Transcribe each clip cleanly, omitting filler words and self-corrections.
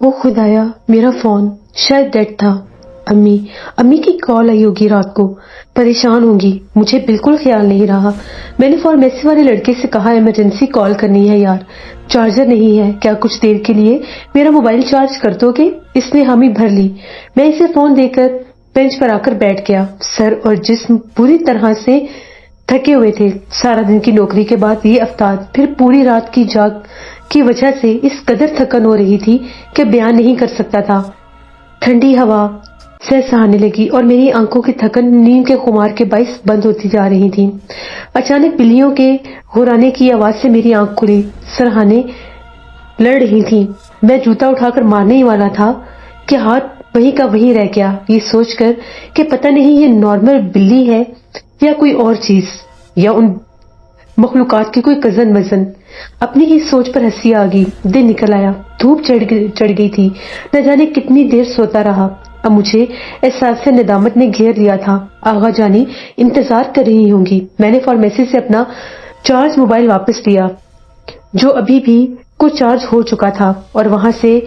وہ خدایا میرا فون شاید ڈیڈ تھا. امی کی کال آئی ہوگی رات کو. پریشان ہوگی. مجھے بالکل خیال نہیں رہا. میں نے فارمیسی والے لڑکے سے کہا ایمرجنسی کال کرنی ہے یار, چارجر نہیں ہے, کیا کچھ دیر کے لیے میرا موبائل چارج کر دو گے؟ اس نے حامی بھر لی. میں اسے فون دے کر بینچ پر آ کر بیٹھ گیا. سر اور جسم پوری طرح سے تھکے ہوئے تھے. سارا دن کی نوکری کے بعد یہ افتاد, پھر پوری رات کی جاگ کی وجہ سے اس قدر تھکن ہو رہی تھی کہ بیان نہیں کر سکتا تھا. ٹھنڈی ہوا سہسانے لگی اور میری آنکھوں کی تھکن نیند کے خمار کے باعث بند ہوتی جا رہی تھی. اچانک بلیوں کے گھرانے کی آواز سے میری آنکھ کھلی. سرہانے لڑ رہی تھی. میں جوتا اٹھا کر مارنے ہی والا تھا کہ ہاتھ وہیں کا وہیں رہ گیا, یہ سوچ کر کہ پتہ نہیں یہ نارمل بلی ہے یا کوئی اور چیز, یا ان مخلوقات کی کوئی کزن وزن. اپنی ہی سوچ پر ہنسی آ گئی. دن نکل آیا. دھوپ چڑھ گئی تھی. نہ جانے کتنی دیر سوتا رہا. اب مجھے احساس سے ندامت نے گھیر لیا تھا. آغا جانی انتظار کر رہی ہوں گی. میں نے فارمیسی سے اپنا چارج موبائل واپس لیا جو ابھی بھی کچھ چارج ہو چکا تھا, اور وہاں سے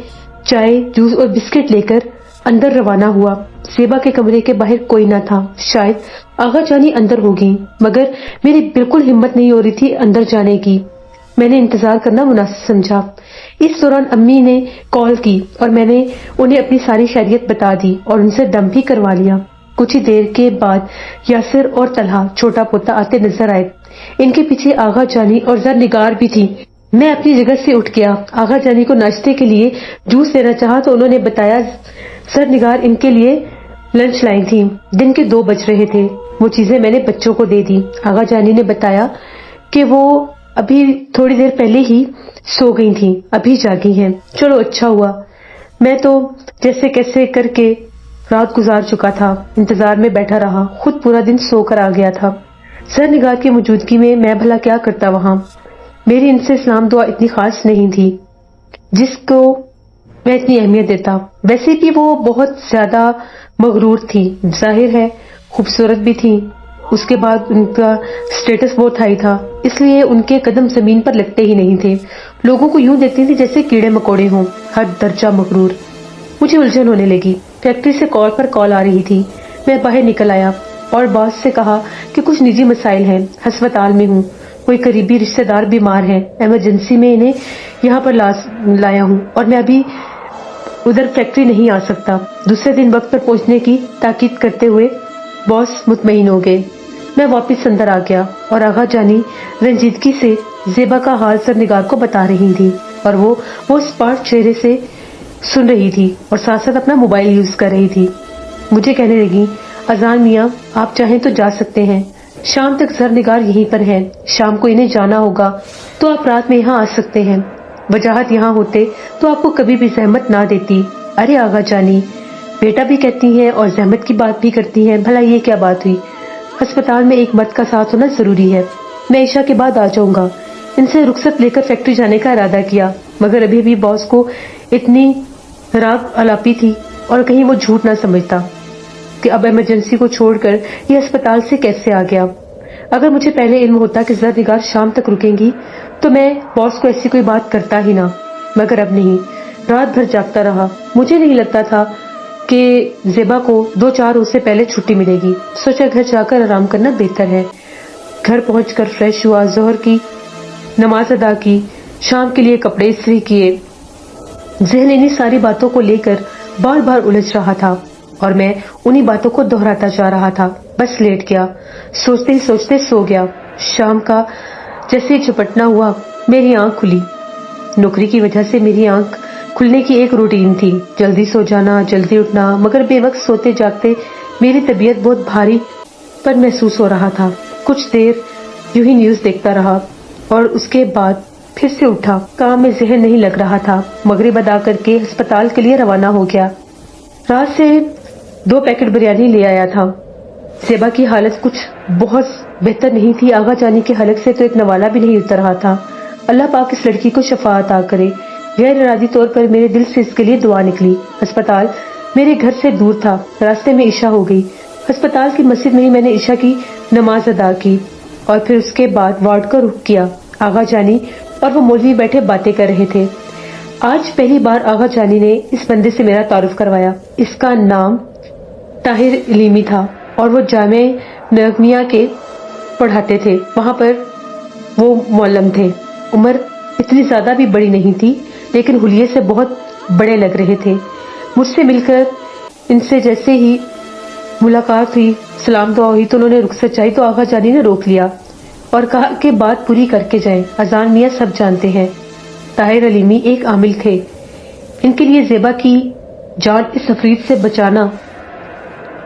چائے جوس اور بسکٹ لے کر اندر روانہ ہوا. زیبا کے کمرے کے باہر کوئی نہ تھا. شاید آغا جانی اندر ہوگی, مگر میری بالکل ہمت نہیں ہو رہی تھی اندر جانے کی. میں نے انتظار کرنا مناسب سمجھا. اس دوران امی نے کال کی اور میں نے انہیں اپنی ساری خیریت بتا دی اور ان سے دم بھی کروا لیا. کچھ ہی دیر کے بعد یاسر اور طلحہ چھوٹا پوتا آتے نظر آئے. ان کے پیچھے آغا جانی اور زرنگار بھی تھی. میں اپنی جگہ سے اٹھ گیا. آغا جانی کو ناشتے کے لیے جوس دینا چاہا تو انہوں نے بتایا زرنگار ان کے لیے لنچ لائی تھی. دن کے 2 بج رہے تھے. وہ چیزیں میں نے بچوں کو دے دی. آغا جانی نے بتایا کہ وہ ابھی تھوڑی دیر پہلے ہی سو گئی تھیں, ابھی جاگی ہیں. چلو اچھا ہوا. میں تو جیسے کیسے کر کے رات گزار چکا تھا. انتظار میں بیٹھا رہا. خود پورا دن سو کر آ گیا تھا. زرنگار کی موجودگی میں میں بھلا کیا کرتا وہاں. میری ان سے سلام دعا اتنی خاص نہیں تھی جس کو میں اتنی اہمیت دیتا. ویسے بھی وہ بہت زیادہ مغرور تھی. ظاہر ہے خوبصورت بھی تھی. اس کے بعد ان کا سٹیٹس بہت ہائی تھا, اس لیے ان کے قدم زمین پر لگتے ہی نہیں تھے. لوگوں کو یوں دیکھتی تھی جیسے کیڑے مکوڑے ہوں. حد درجہ مغرور. مجھے الجھن ہونے لگی. فیکٹری سے کال پر کال آ رہی تھی. میں باہر نکل آیا اور باس سے کہا کہ کچھ نجی مسائل ہیں, ہسپتال میں ہوں, کوئی قریبی رشتہ دار بیمار ہیں, ایمرجنسی میں انہیں یہاں پر لایا ہوں اور میں ابھی ادھر فیکٹری نہیں آ سکتا. دوسرے دن وقت پر پہنچنے کی تاکید کرتے ہوئے باس مطمئن ہو گئے. میں واپس اندر آ گیا اور آغا جانی رنجیدگی سے زیبا کا حال زرنگار کو بتا رہی تھی اور وہ اسپاٹ چہرے سے سن رہی تھی اور ساتھ ساتھ اپنا موبائل یوز کر رہی تھی. مجھے کہنے لگی, اذان میاں آپ چاہیں تو جا سکتے ہیں, شام تک زرنگار یہیں پر ہے. شام کو انہیں جانا ہوگا تو آپ رات میں یہاں آ سکتے ہیں. وجاہت یہاں ہوتے تو آپ کو کبھی بھی زحمت نہ دیتی. ارے آغا جانی, بیٹا بھی کہتی ہیں اور زحمت کی بات بھی کرتی ہیں, بھلا یہ کیا بات ہوئی. ہسپتال میں ایک مرد کا ساتھ ہونا ضروری ہے. میں عشاء کے بعد آ جاؤں گا. ان سے رخصت لے کر فیکٹری جانے کا ارادہ کیا, مگر ابھی بھی باس کو اتنی راگ الاپی تھی اور کہیں وہ جھوٹ نہ سمجھتا کہ اب ایمرجنسی کو چھوڑ کر یہ ہسپتال سے کیسے آ گیا. اگر مجھے پہلے علم ہوتا کہ زرنگار شام تک رکیں گی تو میں باس کو ایسی کوئی بات کرتا ہی نہ, مگر اب نہیں. رات بھر جاگتا رہا. مجھے نہیں لگتا تھا کہ زیبا کو 2-4 روز سے پہلے چھٹی ملے گی. سوچا گھر جا کر آرام کرنا بہتر ہے. گھر پہنچ کر فریش ہوا, ظہر کی نماز ادا کی, شام کے لیے کپڑے استری کیے. ذہن انہی ساری باتوں کو لے کر بار بار الجھ رہا تھا اور میں انہی باتوں کو دہراتا جا رہا تھا. بس لیٹ گیا. سوچتے ہی سوچتے سو گیا. شام کا جیسے چپٹنا ہوا میری آنکھ کھلی. نوکری کی وجہ سے میری آنکھ کھلنے کی ایک روٹین تھی, جلدی سو جانا, جلدی اٹھنا, مگر بے وقت سوتے جاگتے میری طبیعت بہت بھاری پر محسوس ہو رہا تھا. کچھ دیر یوں ہی نیوز دیکھتا رہا اور اس کے بعد پھر سے اٹھا. کام میں ذہن نہیں لگ رہا تھا. مغرب ادا کر کے ہسپتال کے لیے روانہ ہو گیا. رات سے 2 پیکٹ بریانی لے آیا تھا. زیبا کی حالت کچھ بہت بہتر نہیں تھی. آغا جانی کے حلق سے تو ایک نوالا بھی نہیں اتر رہا تھا. اللہ پاک اس لڑکی کو شفا عطا کرے. غیر ارادی طور پر میرے دل سے اس کے لیے دعا نکلی. ہسپتال میرے گھر سے دور تھا. راستے میں عشاء ہو گئی. ہسپتال کی مسجد میں ہی میں نے عشاء کی نماز ادا کی اور پھر اس کے بعد وارڈ کا رخ کیا. آغا جانی اور وہ مولوی بیٹھے باتیں کر رہے تھے. آج پہلی بار آغا جانی نے اس بندے سے میرا تعارف کروایا۔ اس کا نام طاہر علیمی تھا اور وہ جامعہ نغمیہ کے پڑھاتے تھے۔ وہاں پر وہ معلم تھے۔ عمر اتنی زیادہ بھی بڑی نہیں تھی، لیکن حلیے سے بہت بڑے لگ رہے تھے۔ مجھ سے مل کر ان سے جیسے ہی ملاقات ہوئی، سلام دعا ہوئی تو انہوں نے رخصت چاہی تو آغا جانی نے روک لیا اور کہا کہ بات پوری کر کے جائیں، اذان میاں سب جانتے ہیں۔ طاہر علیمی ایک عامل تھے۔ ان کے لیے زیبا کی جان اس افرید سے بچانا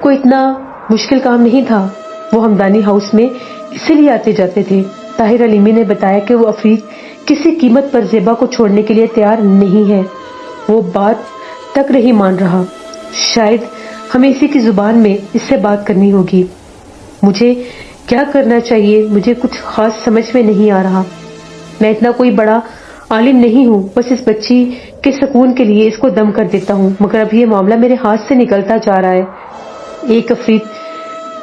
کوئی اتنا مشکل کام نہیں تھا۔ وہ ہمدانی ہاؤس میں اسی لیے آتے جاتے تھے۔ طاہر علیمی نے بتایا کہ وہ افرید کسی قیمت پر زیبا کو چھوڑنے کے لیے تیار نہیں ہے۔ وہ بات تک نہیں مان رہا۔ شاید ہمیں اسی کی زبان میں اس سے بات کرنی ہوگی۔ مجھے کیا کرنا چاہیے مجھے کچھ خاص سمجھ میں نہیں آ رہا۔ میں اتنا کوئی بڑا عالم نہیں ہوں، بس اس بچی کے سکون کے لیے اس کو دم کر دیتا ہوں، مگر اب یہ معاملہ میرے ہاتھ سے نکلتا جا رہا ہے۔ ایک افرید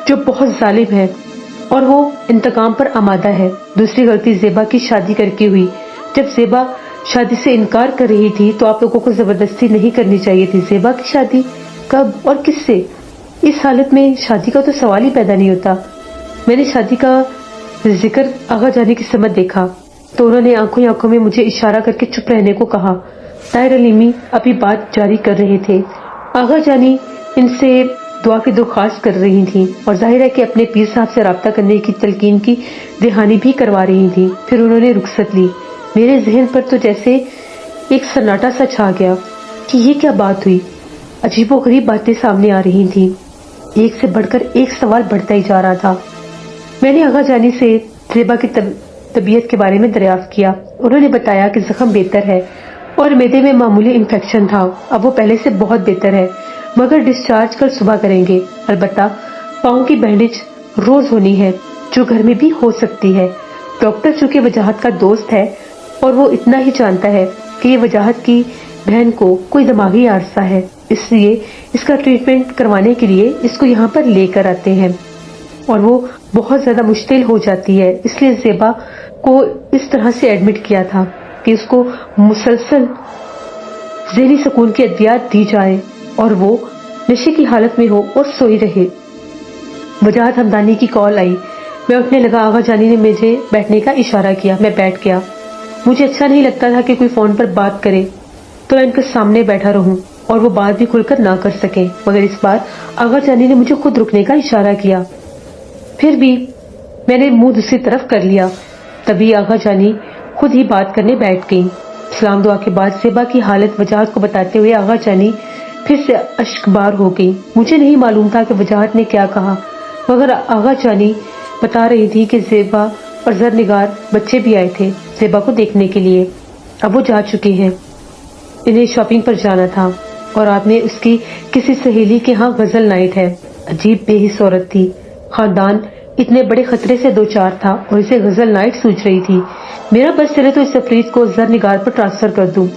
جو بہت ظالم ہے اور وہ انتقام پر آمادہ ہے۔ دوسری غلطی زیبا کی شادی کر کے ہوئی۔ جب زیبا شادی سے انکار کر رہی تھی تو آپ لوگوں کو زبردستی نہیں کرنی چاہیے تھی۔ زیبا کی شادی کب اور کس سے؟ اس حالت میں شادی کا تو سوال ہی پیدا نہیں ہوتا۔ میں نے شادی کا ذکر آغا جانی کی سمت دیکھا تو انہوں نے آنکھوں میں مجھے اشارہ کر کے چپ رہنے کو کہا۔ طاہر علیمی ابھی بات جاری کر رہے تھے۔ آغا جانی ان سے دعا کی درخواست کر رہی تھیں اور ظاہر ہے کہ اپنے پیر صاحب سے رابطہ کرنے کی تلقین کی دہانی بھی کروا رہی تھیں۔ پھر انہوں نے رخصت لی۔ میرے ذہن پر تو جیسے ایک سناٹا سا چھا گیا کہ یہ کیا بات ہوئی۔ عجیب و غریب باتیں سامنے آ رہی تھیں۔ ایک سے بڑھ کر ایک سوال بڑھتا ہی جا رہا تھا۔ میں نے آغا جانی سے زیبا کی طبیعت کے بارے میں دریافت کیا۔ انہوں نے بتایا کہ زخم بہتر ہے اور معدے میں معمولی انفیکشن تھا، اب وہ پہلے سے بہت بہتر ہے، مگر ڈسچارج کل صبح کریں گے۔ البتہ پاؤں کی بینڈیج روز ہونی ہے، جو گھر میں بھی ہو سکتی ہے۔ ڈاکٹر چونکہ وجاہت کا دوست ہے اور وہ اتنا ہی جانتا ہے کہ یہ وجاہت کی بہن کو کوئی دماغی عارضہ ہے، اس لیے اس کا ٹریٹمنٹ کروانے کے لیے اس کو یہاں پر لے کر آتے ہیں اور وہ بہت زیادہ مشتعل ہو جاتی ہے، اس لیے زیبا کو اس طرح سے ایڈمٹ کیا تھا کہ اس کو مسلسل ذہنی سکون کی ادویات دی جائے اور وہ نشے کی حالت میں ہو اور سوئی رہے۔ وجاہت ہمدانی کی کال آئی۔ میں اٹھنے لگا۔ آغا جانی نے مجھے بیٹھنے کا اشارہ کیا۔ میں بیٹھ گیا۔ مجھے اچھا نہیں لگتا تھا کہ کوئی فون پر بات کرے تو میں ان کے سامنے بیٹھا رہوں اور وہ بات بھی کھل کر نہ کر سکیں، مگر اس بار آغا جانی نے مجھے خود رکنے کا اشارہ کیا۔ پھر بھی میں نے منہ دوسری طرف کر لیا۔ تبھی آغا جانی خود ہی بات کرنے بیٹھ گئی۔ سلام دعا کے بعد زیبا کی حالت وجاہت کو بتاتے ہوئے آغا جانی پھر سے اشکبار ہو گئی۔ مجھے نہیں معلوم تھا کہ وجاہت نے کیا کہا، مگر آغا جانی بتا رہی تھی کہ زیبا اور زرنگار بچے بھی آئے تھے زیبا کو دیکھنے کے لیے۔ اب وہ جا چکے ہیں، انہیں شاپنگ پر جانا تھا اور رات میں اس کی کسی سہیلی کے ہاں غزل نائٹ ہے۔ عجیب بے حس عورت تھی۔ خاندان اتنے بڑے خطرے سے دو چار تھا اور اسے غزل نائٹ سوچ رہی تھی۔ میرا بس چلے تو اس افرید کو زرنگار پر ٹرانسفر کر دوں،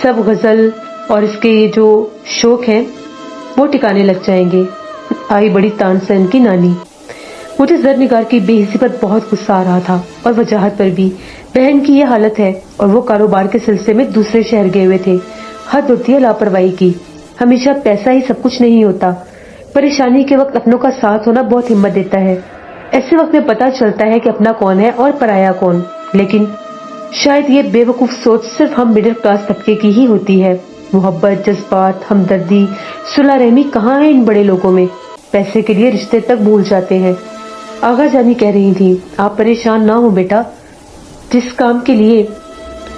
سب غزل اور اس کے یہ جو شوق ہیں وہ ٹکانے لگ جائیں گے۔ آئی بڑی تان سے ان کی نانی۔ مجھے زرنگار کی بے حسی پر بہت غصہ آ رہا تھا اور وجاہت پر بھی۔ بہن کی یہ حالت ہے اور وہ کاروبار کے سلسلے میں دوسرے شہر گئے ہوئے تھے۔ حد ہوتی ہے لاپرواہی کی۔ ہمیشہ پیسہ ہی سب کچھ نہیں ہوتا۔ پریشانی کے وقت اپنوں کا ساتھ ہونا بہت ہمت دیتا ہے۔ ایسے وقت میں پتہ چلتا ہے کہ اپنا کون ہے اور پرایا کون، لیکن شاید یہ بے وقوف سوچ صرف ہم مڈل کلاس طبقے کی ہی ہوتی ہے۔ محبت، جذبات، ہمدردی، صلح رحمی کہاں ہے ان بڑے لوگوں میں؟ پیسے کے لیے رشتے تک بھول جاتے ہیں۔ آغا جانی کہہ رہی تھی، آپ پریشان نہ ہو بیٹا، جس کام کے لیے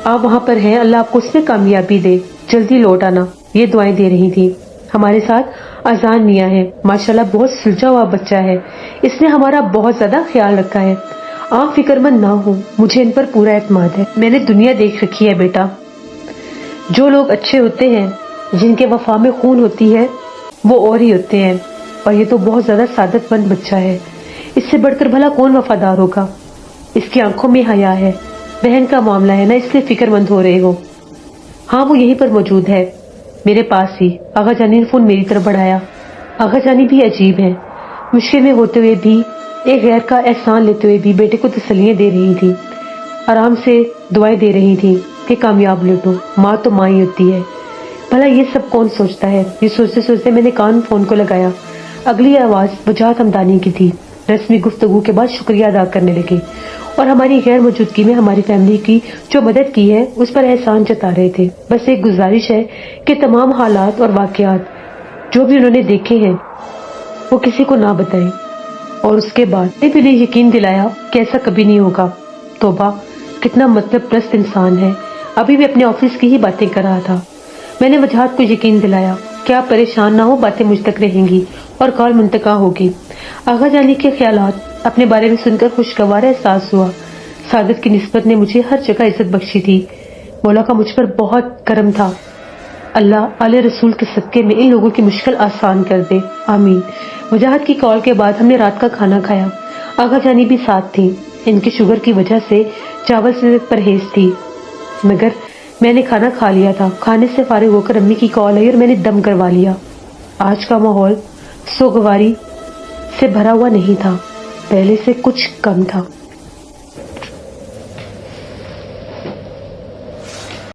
آپ وہاں پر ہیں اللہ آپ کو اس میں کامیابی دے، جلدی لوٹ آنا، یہ دعائیں دے رہی تھی۔ ہمارے ساتھ اذان میاں ہے، ماشاءاللہ بہت سلجھا ہوا بچہ ہے، اس نے ہمارا بہت زیادہ خیال رکھا ہے۔ آپ فکر مند نہ ہو، مجھے ان پر پورا اعتماد ہے۔ میں نے دنیا دیکھ رکھی ہے بیٹا، جو لوگ اچھے ہوتے ہیں، جن کے وفا میں خون ہوتی ہے، وہ اور ہی ہوتے ہیں، اور یہ تو بہت زیادہ سعادت مند بچہ ہے، اس سے بڑھ کر بھلا کون وفادار ہوگا؟ اس کی آنکھوں میں حیا ہے، بہن کا معاملہ ہے نا، اس لیے فکر مند ہو رہے ہو۔ ہاں وہ یہیں پر موجود ہے، میرے پاس ہی۔ آغا جانی نے فون میری طرف بڑھایا۔ آغا جانی بھی عجیب ہیں، مشکل میں ہوتے ہوئے بھی، ایک غیر کا احسان لیتے ہوئے بھی بیٹے کو تسلیاں دے رہی تھی، آرام سے دعائیں دے رہی تھی۔ کہ کامیاب لوٹوں، ماں تو ماں ہی ہوتی ہے۔ بھلا یہ سب کون سوچتا ہے؟ یہ سوچتے سوچتے میں نے کان فون کو لگایا۔ اگلی آواز وجاہت ہمدانی کی تھی۔ رسمی گفتگو کے بعد شکریہ ادا کرنے لگے اور ہماری غیر موجودگی میں ہماری فیملی کی جو مدد کی ہے اس پر احسان جتا رہے تھے۔ بس ایک گزارش ہے کہ تمام حالات اور واقعات جو بھی انہوں نے دیکھے ہیں وہ کسی کو نہ بتائیں۔ اور اس کے بعد میں بھی انہیں یقین دلایا کہ ایسا کبھی نہیں ہوگا۔ توبہ، کتنا مطلب پرست انسان ہے، ابھی بھی اپنے آفس کی ہی باتیں کر رہا تھا۔ میں نے وجاہت کو یقین دلایا کہ آپ پریشان نہ ہو، باتیں مجھ تک رہیں گی اور کال منتقل ہوگی۔ آغا جانی کے خیالات اپنے بارے میں سن کر خوشگوار احساس ہوا۔ سعادت کی نسبت نے مجھے ہر جگہ عزت بخشی تھی۔ مولا کا مجھ پر بہت کرم تھا۔ اللہ آل رسول کے صدقے میں ان لوگوں کی مشکل آسان کر دے، آمین۔ وجاہت کی کال کے بعد ہم نے رات کا کھانا کھایا۔ آغا جانی بھی ساتھ تھیں۔ ان کی شوگر کی وجہ سے چاول سے پرہیز تھی، مگر میں نے کھانا کھا لیا تھا۔ کھانے سے فارغ ہو کر امی کی کال آئی اور میں نے دم کروا لیا۔ آج کا ماحول سوگواری سے بھرا ہوا نہیں تھا، پہلے سے کچھ کم تھا۔